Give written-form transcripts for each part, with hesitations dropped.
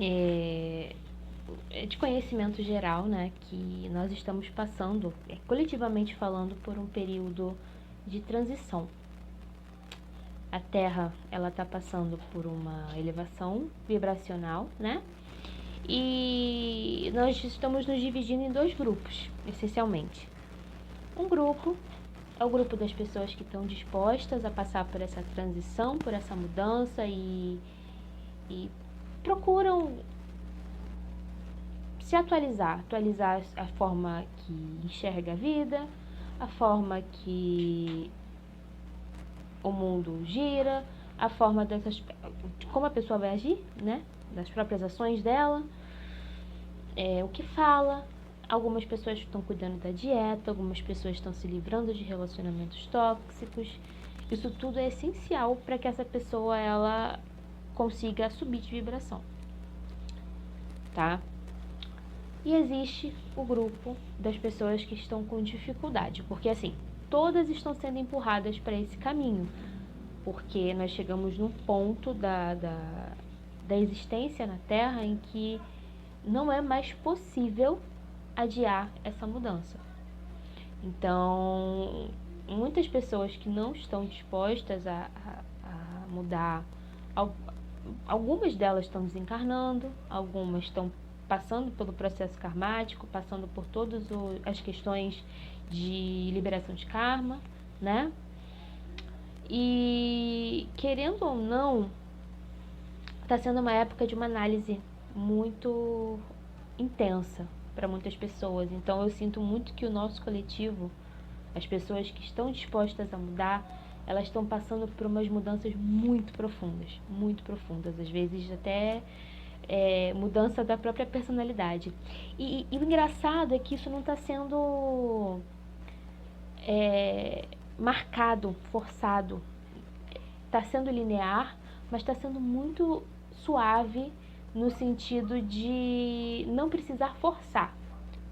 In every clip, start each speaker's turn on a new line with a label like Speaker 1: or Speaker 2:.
Speaker 1: é de conhecimento geral, né, que nós estamos passando, coletivamente falando, por um período de transição. A Terra, ela está passando por uma elevação vibracional, né? E nós estamos nos dividindo em dois grupos, essencialmente. Um grupo é o grupo das pessoas que estão dispostas a passar por essa transição, por essa mudança e procuram se atualizar a forma que enxerga a vida, a forma que o mundo gira, a forma de como a pessoa vai agir, né? Das próprias ações dela, o que fala. Algumas pessoas estão cuidando da dieta, algumas pessoas estão se livrando de relacionamentos tóxicos. Isso tudo é essencial para que essa pessoa ela consiga subir de vibração, tá? E existe o grupo das pessoas que estão com dificuldade, porque assim, todas estão sendo empurradas para esse caminho, porque nós chegamos num ponto da existência na Terra em que não é mais possível adiar essa mudança. Então, muitas pessoas que não estão dispostas a mudar, algumas delas estão desencarnando, algumas estão passando pelo processo karmático, passando por todas as questões de liberação de karma, né? E, querendo ou não, está sendo uma época de uma análise muito intensa para muitas pessoas. Então eu sinto muito que o nosso coletivo, as pessoas que estão dispostas a mudar, elas estão passando por umas mudanças muito profundas, às vezes até mudança da própria personalidade. E o engraçado é que isso não está sendo marcado, forçado. Está sendo linear, mas está sendo muito suave no sentido de não precisar forçar,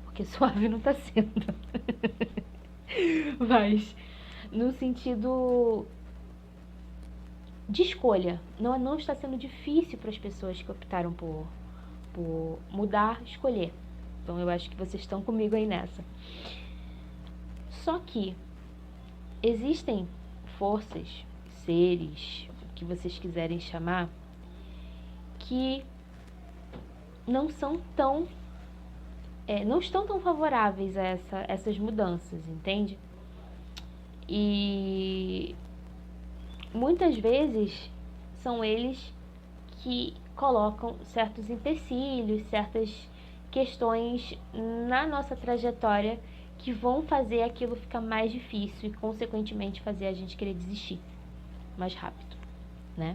Speaker 1: porque suave não está sendo. Mas no sentido de escolha, não está sendo difícil para as pessoas que optaram por mudar, escolher. Então eu acho que vocês estão comigo aí nessa. Só que existem forças, seres, o que vocês quiserem chamar, que não são tão não estão tão favoráveis a essas mudanças, entende? E muitas vezes são eles que colocam certos empecilhos, certas questões na nossa trajetória que vão fazer aquilo ficar mais difícil e, consequentemente, fazer a gente querer desistir mais rápido, né?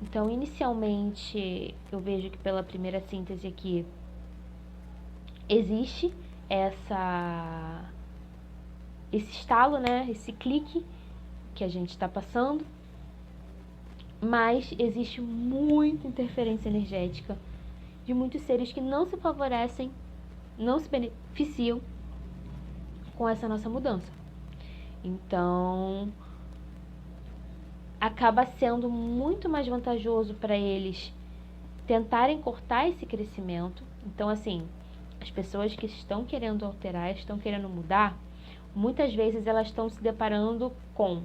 Speaker 1: Então, inicialmente, eu vejo que pela primeira síntese aqui, existe esse estalo, né? Esse clique que a gente está passando, mas existe muita interferência energética de muitos seres que não se favorecem, não se beneficiam com essa nossa mudança. Então, acaba sendo muito mais vantajoso para eles tentarem cortar esse crescimento. Então, assim, as pessoas que estão querendo alterar, estão querendo mudar, muitas vezes elas estão se deparando com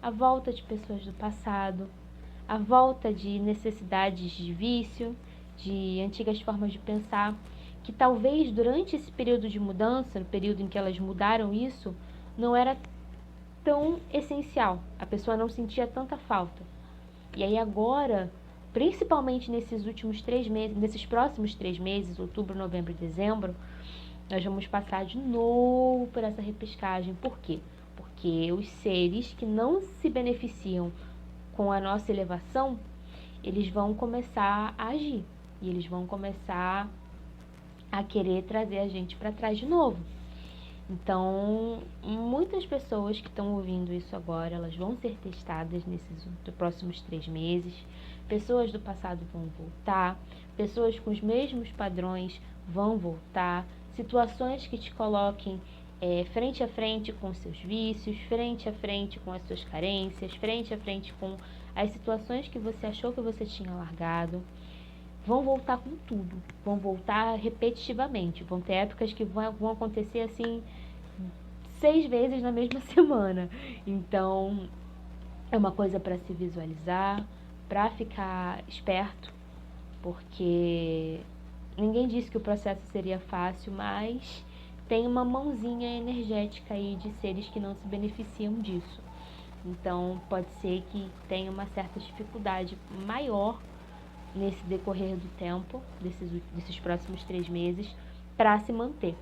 Speaker 1: a volta de pessoas do passado, a volta de necessidades de vício, de antigas formas de pensar, que talvez durante esse período de mudança, no período em que elas mudaram isso, não era tão essencial, a pessoa não sentia tanta falta. E aí agora, principalmente nesses últimos 3 meses, nesses próximos 3 meses, outubro, novembro e dezembro, nós vamos passar de novo por essa repescagem. Por quê? Porque os seres que não se beneficiam com a nossa elevação, eles vão começar a agir. E eles vão começar a querer trazer a gente para trás de novo. Então, muitas pessoas que estão ouvindo isso agora, elas vão ser testadas nesses próximos 3 meses. Pessoas do passado vão voltar, pessoas com os mesmos padrões vão voltar, situações que te coloquem frente a frente com os seus vícios, frente a frente com as suas carências, frente a frente com as situações que você achou que você tinha largado. Vão voltar com tudo, vão voltar repetitivamente, vão ter épocas que vão acontecer assim 6 vezes na mesma semana. Então, é uma coisa para se visualizar, para ficar esperto, porque ninguém disse que o processo seria fácil, mas tem uma mãozinha energética aí de seres que não se beneficiam disso. Então, pode ser que tenha uma certa dificuldade maior nesse decorrer do tempo, desses próximos 3 meses, para se manter.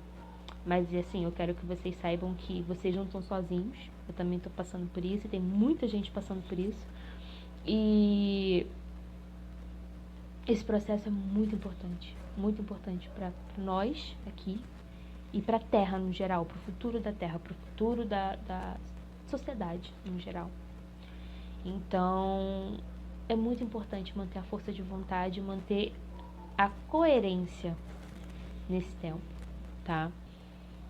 Speaker 1: Mas, assim, eu quero que vocês saibam que vocês não estão sozinhos. Eu também estou passando por isso, e tem muita gente passando por isso. E esse processo é muito importante para nós aqui e para a Terra no geral, para o futuro da Terra, para o futuro da sociedade no geral. Então, é muito importante manter a força de vontade, manter a coerência nesse tempo, tá?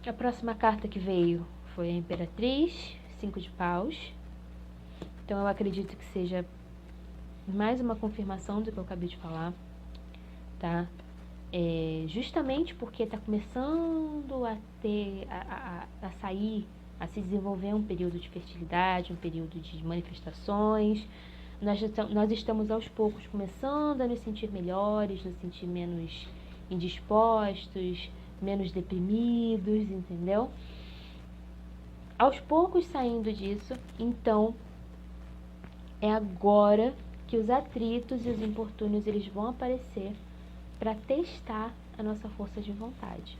Speaker 1: A próxima carta que veio foi a Imperatriz, 5 de Paus. Então, eu acredito que seja mais uma confirmação do que eu acabei de falar, tá? Justamente porque está começando a ter, a sair, a se desenvolver um período de fertilidade, um período de manifestações. Nós estamos aos poucos começando a nos sentir melhores, nos sentir menos indispostos, menos deprimidos, entendeu? Aos poucos saindo disso, então é agora que os atritos e os infortúnios eles vão aparecer para testar a nossa força de vontade.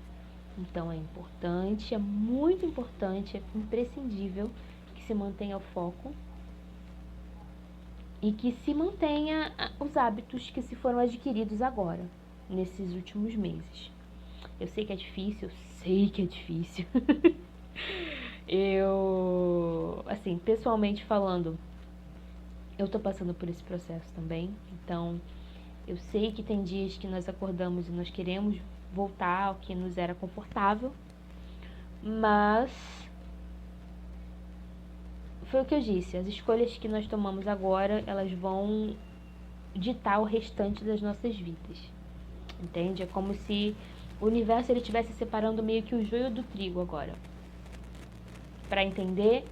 Speaker 1: Então é importante, é muito importante, é imprescindível que se mantenha o foco e que se mantenha os hábitos que se foram adquiridos agora, nesses últimos meses. Eu sei que é difícil, assim, pessoalmente falando, eu tô passando por esse processo também. Então, eu sei que tem dias que nós acordamos e nós queremos voltar ao que nos era confortável, mas foi o que eu disse, as escolhas que nós tomamos agora, elas vão ditar o restante das nossas vidas. Entende? É como se o universo ele estivesse separando meio que o joio do trigo agora. Para entender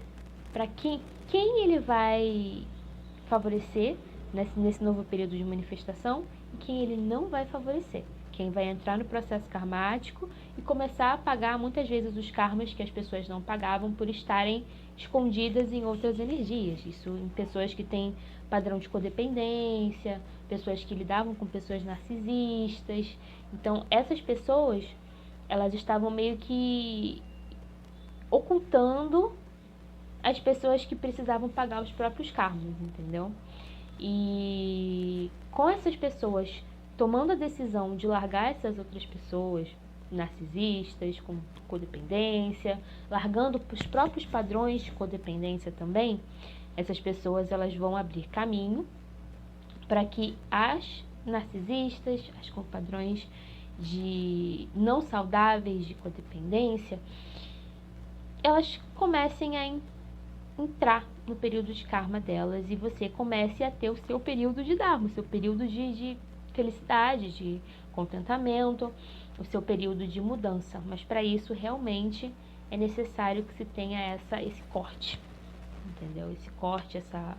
Speaker 1: para quem ele vai favorecer nesse novo período de manifestação e quem ele não vai favorecer. Quem vai entrar no processo karmático e começar a pagar muitas vezes os karmas que as pessoas não pagavam por estarem escondidas em outras energias. Isso em pessoas que têm padrão de codependência, pessoas que lidavam com pessoas narcisistas. Então, essas pessoas, elas estavam meio que ocultando as pessoas que precisavam pagar os próprios karmas, entendeu? E com essas pessoas tomando a decisão de largar essas outras pessoas narcisistas, com codependência, largando os próprios padrões de codependência também, essas pessoas elas vão abrir caminho para que as narcisistas, as com padrões de não saudáveis de codependência, elas comecem a entrar no período de karma delas e você comece a ter o seu período de dharma, o seu período de felicidade, de contentamento, o seu período de mudança. Mas para isso realmente é necessário que se tenha esse corte, entendeu? Esse corte, essa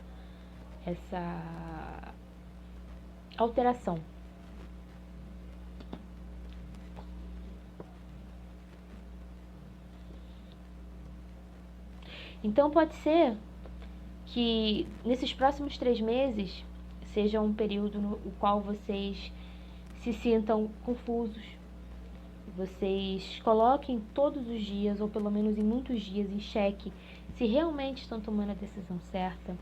Speaker 1: alteração. Então pode ser que nesses próximos 3 meses seja um período no qual vocês se sintam confusos. Vocês coloquem todos os dias, ou pelo menos em muitos dias, em xeque se realmente estão tomando a decisão certa.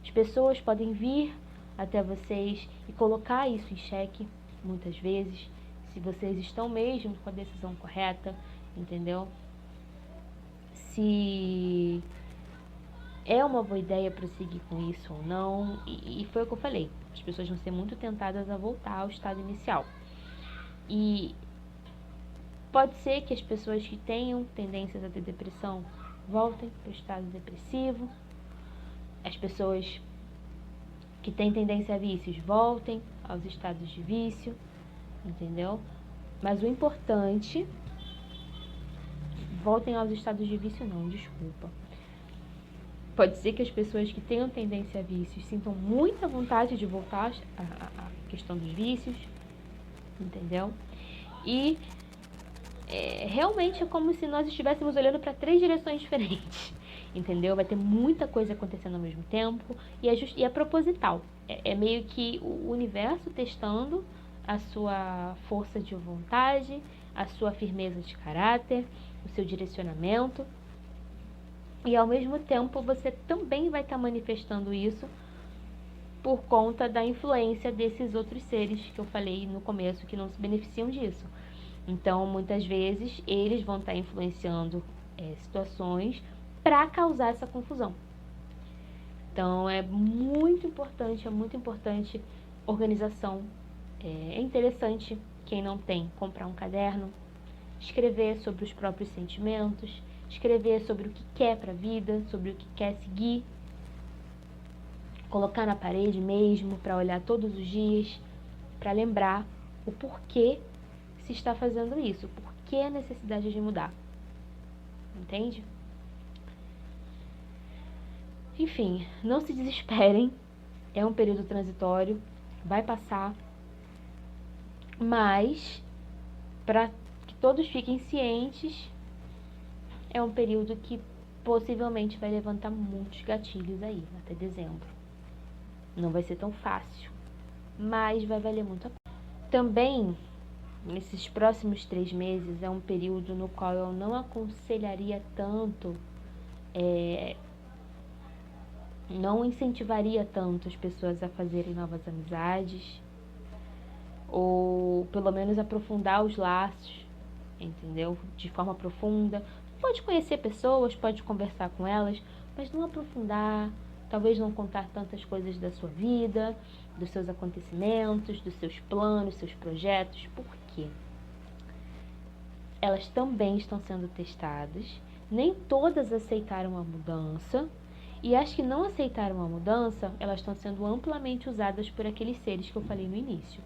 Speaker 1: As pessoas podem vir até vocês e colocar isso em xeque, muitas vezes, se vocês estão mesmo com a decisão correta, entendeu? Se é uma boa ideia prosseguir com isso ou não, e foi o que eu falei, as pessoas vão ser muito tentadas a voltar ao estado inicial. E Pode ser que as pessoas que tenham tendências a ter depressão voltem para o estado depressivo. As pessoas que têm tendência a vícios voltem aos estados de vício, entendeu? Mas o importante... Voltem aos estados de vício não, desculpa. Pode ser que as pessoas que tenham tendência a vícios sintam muita vontade de voltar à questão dos vícios, entendeu? E realmente é como se nós estivéssemos olhando para 3 direções diferentes, entendeu? Vai ter muita coisa acontecendo ao mesmo tempo e é proposital. É meio que o universo testando a sua força de vontade, a sua firmeza de caráter, o seu direcionamento. E ao mesmo tempo você também vai estar manifestando isso por conta da influência desses outros seres que eu falei no começo que não se beneficiam disso. Então, muitas vezes, eles vão estar influenciando situações para causar essa confusão. Então, é muito importante organização. É interessante, quem não tem, comprar um caderno, escrever sobre os próprios sentimentos, escrever sobre o que quer para a vida, sobre o que quer seguir, colocar na parede mesmo para olhar todos os dias, para lembrar o porquê se está fazendo isso, o porquê a necessidade de mudar, entende? Enfim, não se desesperem, é um período transitório, vai passar, mas para que todos fiquem cientes, é um período que possivelmente vai levantar muitos gatilhos aí, até dezembro. Não vai ser tão fácil, mas vai valer muito a pena. Também, nesses próximos 3 meses, é um período no qual eu não aconselharia tanto, não incentivaria tanto as pessoas a fazerem novas amizades, ou pelo menos aprofundar os laços, entendeu? De forma profunda. Pode conhecer pessoas, pode conversar com elas, mas não aprofundar, talvez não contar tantas coisas da sua vida, dos seus acontecimentos, dos seus planos, seus projetos. Por quê? Elas também estão sendo testadas, nem todas aceitaram a mudança, e as que não aceitaram a mudança, elas estão sendo amplamente usadas por aqueles seres que eu falei no início.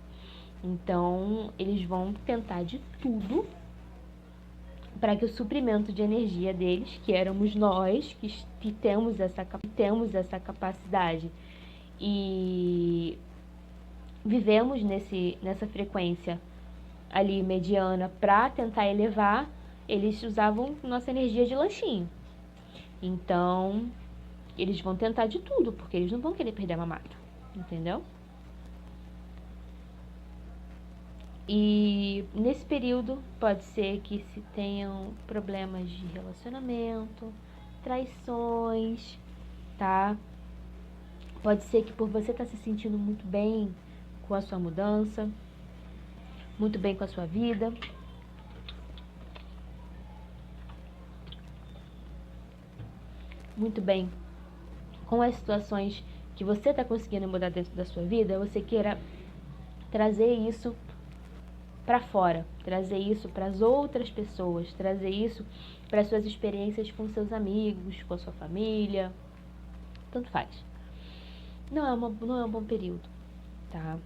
Speaker 1: Então, eles vão tentar de tudo para que o suprimento de energia deles, que éramos nós, que temos essa capacidade e vivemos nessa frequência ali mediana para tentar elevar, eles usavam nossa energia de lanchinho. Então, eles vão tentar de tudo, porque eles não vão querer perder a mamata, entendeu? E nesse período pode ser que se tenham problemas de relacionamento, traições, tá? Pode ser que por você estar se sentindo muito bem com a sua mudança, muito bem com a sua vida, muito bem com as situações que você está conseguindo mudar dentro da sua vida, você queira trazer isso para fora, trazer isso para as outras pessoas, trazer isso para as suas experiências com seus amigos, com a sua família, tanto faz. Não é um bom período, tá?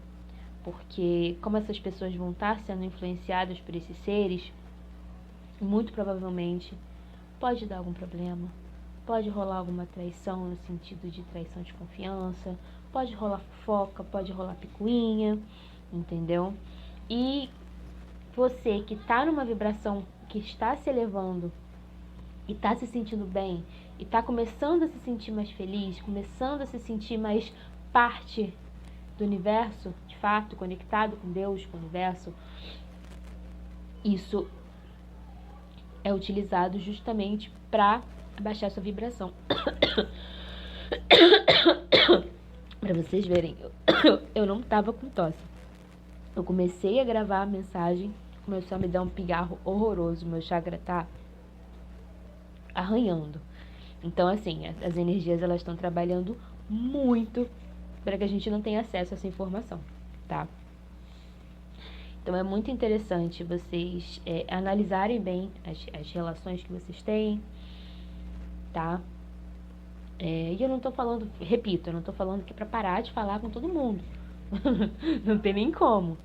Speaker 1: Porque como essas pessoas vão estar sendo influenciadas por esses seres, muito provavelmente pode dar algum problema, pode rolar alguma traição no sentido de traição de confiança, pode rolar fofoca, pode rolar picuinha, entendeu? E você que está numa vibração que está se elevando e está se sentindo bem e está começando a se sentir mais feliz, começando a se sentir mais parte do universo, de fato, conectado com Deus, com o universo, isso é utilizado justamente para abaixar sua vibração. Para vocês verem, eu não estava com tosse. Eu comecei a gravar a mensagem, começou a me dar um pigarro horroroso, meu chakra tá arranhando. Então, assim, as energias elas estão trabalhando muito para que a gente não tenha acesso a essa informação, tá? Então é muito interessante vocês analisarem bem as relações que vocês têm, tá? E eu não tô falando, repito, eu não tô falando que é pra parar de falar com todo mundo. Não tem nem como.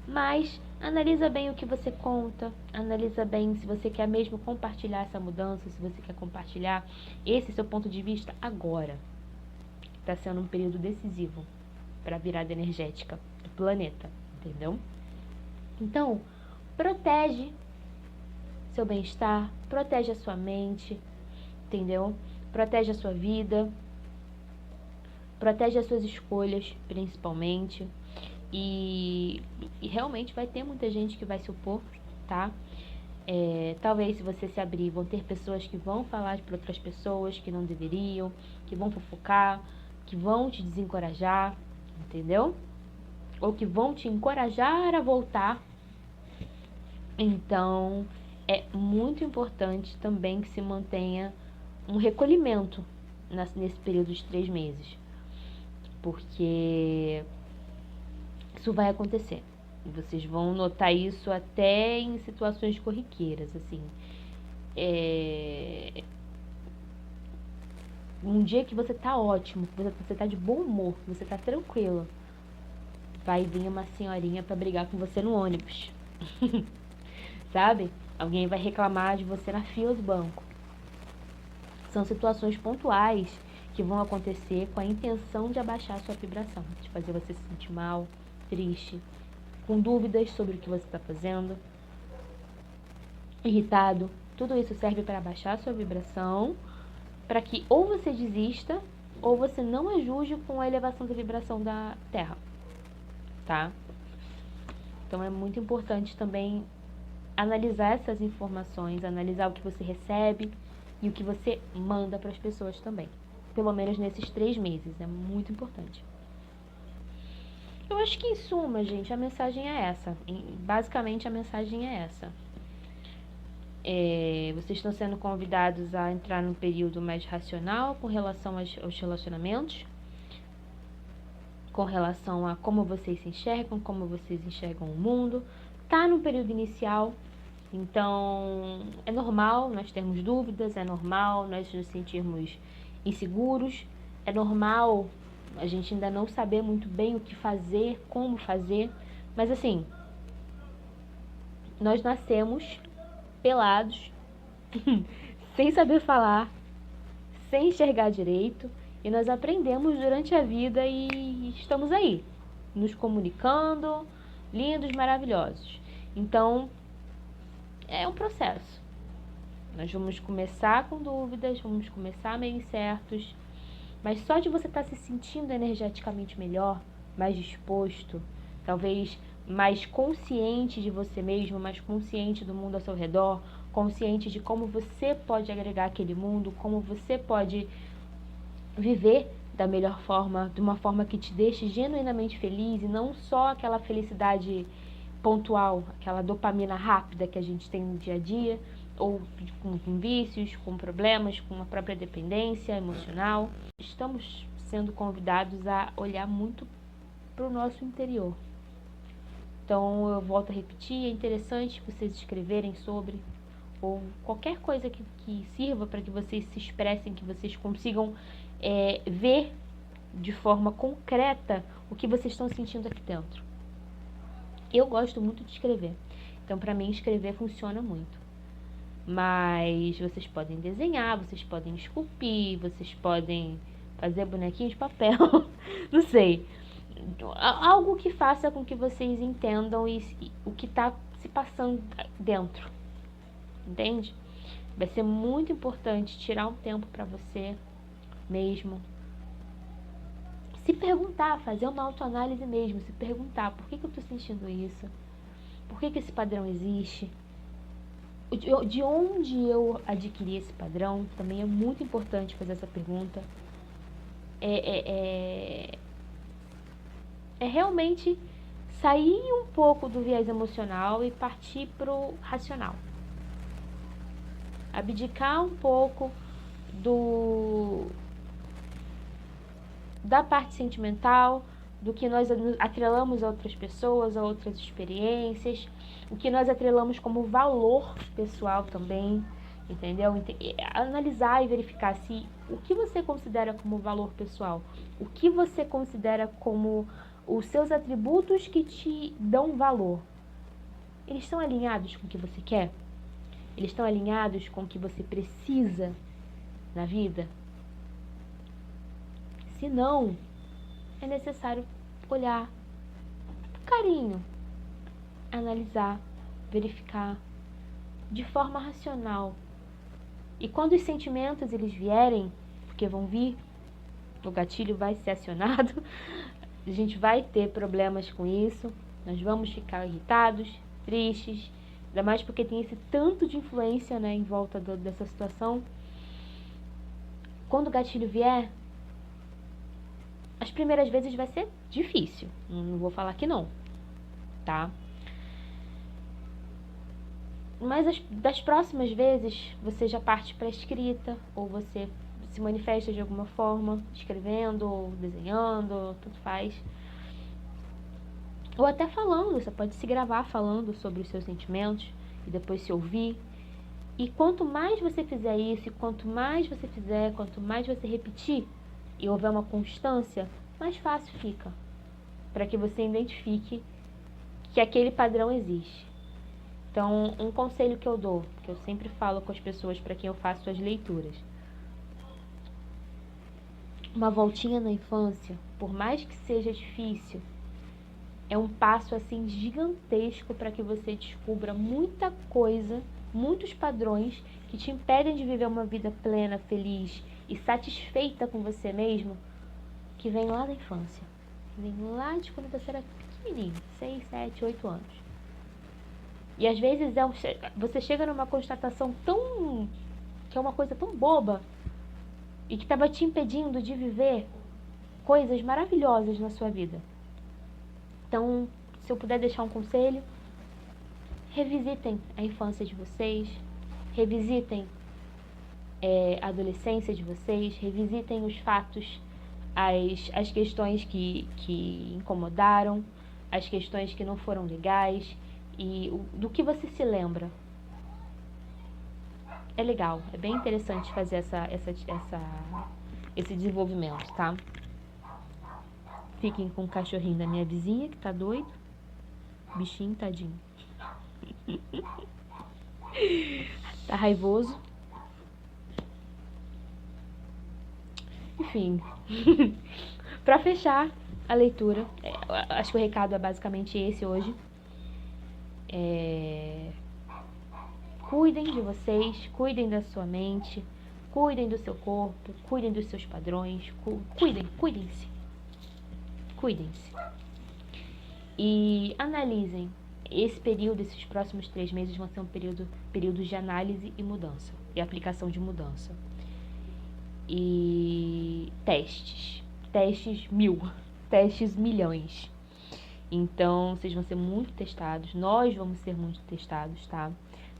Speaker 1: Mas analisa bem o que você conta, analisa bem se você quer mesmo compartilhar essa mudança, se você quer compartilhar esse seu ponto de vista agora. Está sendo um período decisivo para a virada energética do planeta, entendeu? Então, protege seu bem-estar, protege a sua mente, entendeu? Protege a sua vida, protege as suas escolhas, principalmente. E realmente vai ter muita gente que vai se opor, tá? Talvez se você se abrir, vão ter pessoas que vão falar para outras pessoas que não deveriam, que vão fofocar, que vão te desencorajar, entendeu? Ou que vão te encorajar a voltar. Então, é muito importante também que se mantenha um recolhimento nesse período de 3 meses. Porque isso vai acontecer. E vocês vão notar isso até em situações corriqueiras, assim. Um dia que você tá ótimo, que você tá de bom humor, que você tá tranquilo, vai vir uma senhorinha pra brigar com você no ônibus. Sabe? Alguém vai reclamar de você na fila do banco. São situações pontuais que vão acontecer com a intenção de abaixar a sua vibração, de fazer você se sentir mal, triste, com dúvidas sobre o que você está fazendo, irritado. Tudo isso serve para abaixar a sua vibração, para que ou você desista ou você não ajude com a elevação da vibração da Terra, tá? Então é muito importante também analisar essas informações, analisar o que você recebe e o que você manda para as pessoas também. Pelo menos nesses 3 meses, é muito importante. Eu acho que em suma, gente, a mensagem é essa. Basicamente a mensagem é essa. Vocês estão sendo convidados a entrar num período mais racional com relação aos relacionamentos, com relação a como vocês se enxergam, como vocês enxergam o mundo. Tá no período inicial, então é normal nós termos dúvidas, é normal nós nos sentirmos inseguros, é normal a gente ainda não saber muito bem o que fazer, como fazer, mas assim, nós nascemos pelados, sem saber falar, sem enxergar direito, e nós aprendemos durante a vida e estamos aí, nos comunicando, lindos, maravilhosos. Então, é um processo. Nós vamos começar com dúvidas, vamos começar meio incertos, mas só de você estar se sentindo energeticamente melhor, mais disposto, talvez mais consciente de você mesmo, mais consciente do mundo ao seu redor, consciente de como você pode agregar aquele mundo, como você pode viver da melhor forma, de uma forma que te deixe genuinamente feliz e não só aquela felicidade pontual, aquela dopamina rápida que a gente tem no dia a dia, ou com vícios, com problemas, com a própria dependência emocional. Estamos sendo convidados a olhar muito para o nosso interior. Então, eu volto a repetir, é interessante vocês escreverem sobre, ou qualquer coisa que sirva para que vocês se expressem, que vocês consigam ver de forma concreta o que vocês estão sentindo aqui dentro. Eu gosto muito de escrever, então para mim escrever funciona muito. Mas vocês podem desenhar, vocês podem esculpir, vocês podem fazer bonequinho de papel, não sei. Algo que faça com que vocês entendam o que está se passando dentro, entende? Vai ser muito importante tirar um tempo para você mesmo. Se perguntar, fazer uma autoanálise mesmo, se perguntar por que eu estou sentindo isso, por que esse padrão existe, de onde eu adquiri esse padrão, também é muito importante fazer essa pergunta. É realmente sair um pouco do viés emocional e partir pro racional. Abdicar um pouco da parte sentimental, do que nós atrelamos a outras pessoas, a outras experiências, o que nós atrelamos como valor pessoal também, entendeu? Analisar e verificar se o que você considera como valor pessoal, o que você considera como os seus atributos que te dão valor, eles estão alinhados com o que você quer? Eles estão alinhados com o que você precisa na vida? Se não, é necessário olhar com carinho, analisar, verificar de forma racional. E quando os sentimentos eles vierem, porque vão vir, o gatilho vai ser acionado, a gente vai ter problemas com isso, nós vamos ficar irritados, tristes, ainda mais porque tem esse tanto de influência, né, em volta dessa situação. Quando o gatilho vier, as primeiras vezes vai ser difícil, não vou falar que não, tá? Mas das próximas vezes, você já parte para a escrita, ou você se manifesta de alguma forma, escrevendo, ou desenhando, tudo faz. Ou até falando, você pode se gravar falando sobre os seus sentimentos, e depois se ouvir. E quanto mais você fizer isso, quanto mais você fizer, quanto mais você repetir, e houver uma constância, mais fácil fica, para que você identifique que aquele padrão existe. Então, um conselho que eu dou, que eu sempre falo com as pessoas para quem eu faço as leituras. Uma voltinha na infância, por mais que seja difícil, é um passo assim gigantesco para que você descubra muita coisa, muitos padrões que te impedem de viver uma vida plena, feliz e satisfeita com você mesmo, que vem lá da infância. Vem lá de quando você era pequenininho, 6, 7, 8 anos. E às vezes você chega numa constatação que é uma coisa tão boba e que estava te impedindo de viver coisas maravilhosas na sua vida. Então, se eu puder deixar um conselho, revisitem a infância de vocês, revisitem a adolescência de vocês, revisitem os fatos, as questões que incomodaram, as questões que não foram legais, e do que você se lembra. É legal, é bem interessante fazer esse desenvolvimento, tá? Fiquem com o cachorrinho da minha vizinha, que tá doido. Bichinho, tadinho. Tá raivoso. Enfim. Pra fechar a leitura, acho que o recado é basicamente esse hoje. Cuidem de vocês, cuidem da sua mente, cuidem do seu corpo, cuidem dos seus padrões, cuidem-se. Cuidem-se. E analisem. Esse período, esses próximos 3 meses vão ser um período de análise e mudança, e aplicação de mudança. E testes 1000, testes milhões. Então, vocês vão ser muito testados, nós vamos ser muito testados, tá?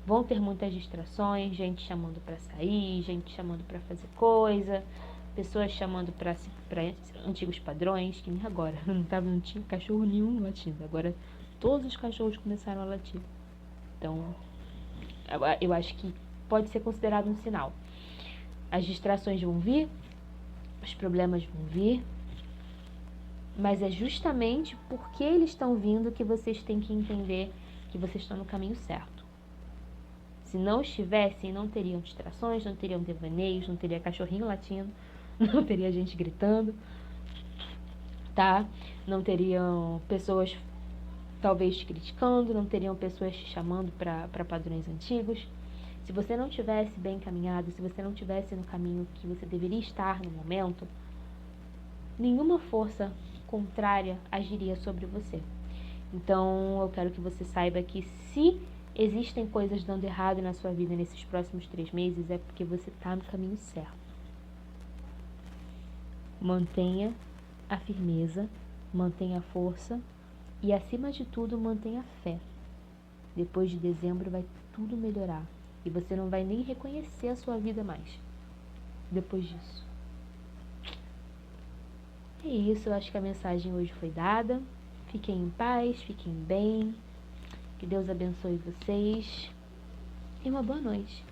Speaker 1: Vão ter muitas distrações, gente chamando pra sair, gente chamando pra fazer coisa, pessoas chamando pra antigos padrões, que nem agora, não tinha cachorro nenhum latindo, agora todos os cachorros começaram a latir. Então, eu acho que pode ser considerado um sinal. As distrações vão vir, os problemas vão vir, mas é justamente porque eles estão vindo que vocês têm que entender que vocês estão no caminho certo. Se não estivessem, não teriam distrações, não teriam devaneios, não teria cachorrinho latindo, não teria gente gritando, tá? Não teriam pessoas talvez te criticando, não teriam pessoas te chamando para padrões antigos. Se você não tivesse bem encaminhado, se você não tivesse no caminho que você deveria estar no momento, nenhuma força contrária agiria sobre você. Então, eu quero que você saiba que se existem coisas dando errado na sua vida nesses próximos 3 meses, é porque você está no caminho certo. Mantenha a firmeza, mantenha a força e, acima de tudo, mantenha a fé. Depois de dezembro vai tudo melhorar e você não vai nem reconhecer a sua vida mais depois disso. É isso, eu acho que a mensagem hoje foi dada. Fiquem em paz, fiquem bem. Que Deus abençoe vocês. E uma boa noite.